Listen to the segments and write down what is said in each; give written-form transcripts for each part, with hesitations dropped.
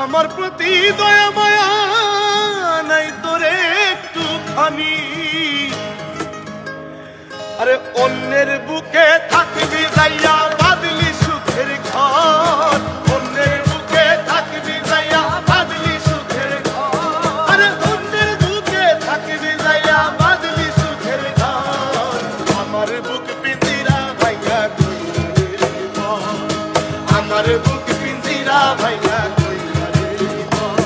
আমার প্রতি দয়া মায়া নাই তোরে একটুখানি। আরে অন্যের বুকে থাকবি যাইয়া বাদলি সুখের ঘর, অন্যের বুকে থাকবি যাইয়া বাদলি সুখের ঘর। আরে অন্যের বুকে থাকবি যাইয়া বাদলি সুখের ঘর। আমার বুক পিঞ্জিরা ভাইয়া কইরা রে বল, আমার বুক পিঞ্জিরা ভাইয়া কইরা রে বল।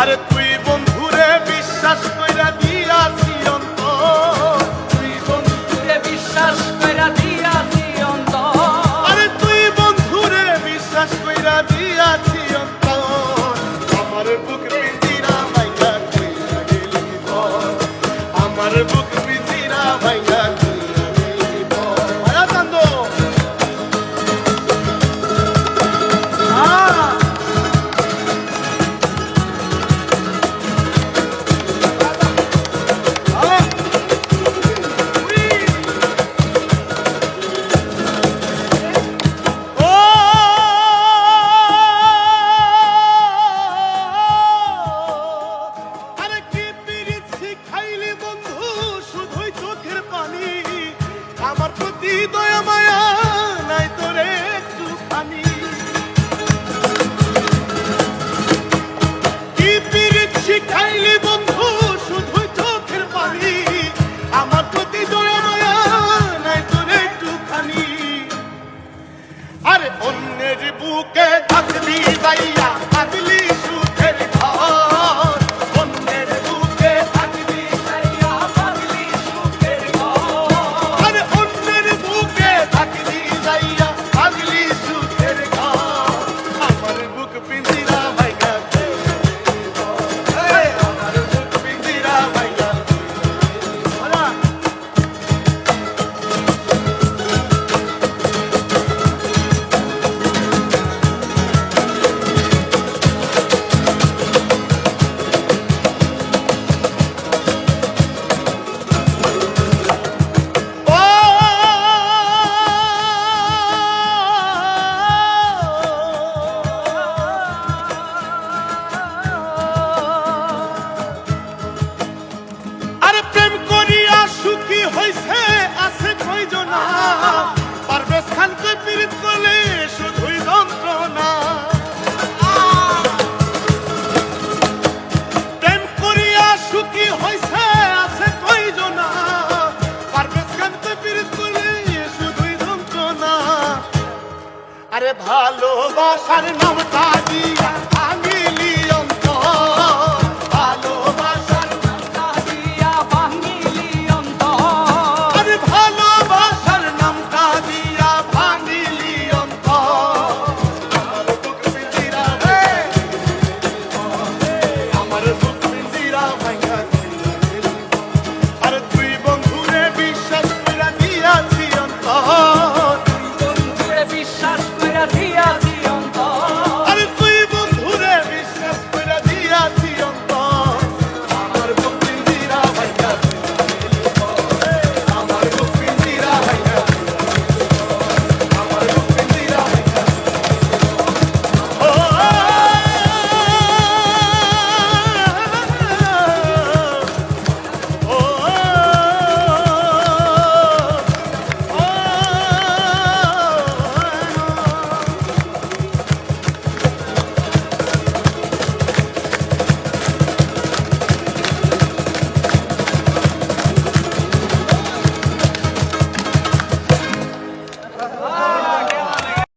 আরে তুই বন্ধুরে বিশ্বাস কইরা দিয়াছি অন্তর, তুই বন্ধুরে বিশ্বাস কইরা দিয়াছি অন্তর। আরে তুই বন্ধুরে বিশ্বাস কইরা দিয়াছি অন্তর। আমার বুক পিঞ্জিরা ভাইয়া কইরা গেলি বল, আমার বুক পিঞ্জিরা ভাইয়া কইরা গেলি বল। আয়া চান্দ আমার প্রতি দয়া মায়া নাই তোরে একটুখানি। কি পীড়িত শিখাইলি বন্ধু শুধুই চোখের পানি, আমার প্রতি দয়া মায়া নাই তোরে একটুখানি। আরে অন্যের বুকে থাকবি যাইয়া বাদলি সুখের ঘর, অন্যের বুকে থাকবি যাইয়া বাদলি সুখের ঘর। আরে অন্যের বুকে থাকবি যাইয়া বাদলি সুখের ঘর। আমার বুক পিঞ্জিরা ভাইয়া কইরা রে বল, আমার বুক পিঞ্জিরা ভাইয়া কইরা রে বল। আরে প্রেম করিয়া সুখী হইছে আছে কয়জনা, পারভেজ খান কই পীড়িত করলে শুধুই যন্ত্রণা। প্রেম করিয়া সুখী হইছে আছে কয়জনা, পারভেজ খান কই পীড়িত করলে শুধুই যন্ত্রণা। আরে ভালোবাসার নামটা দিয়ে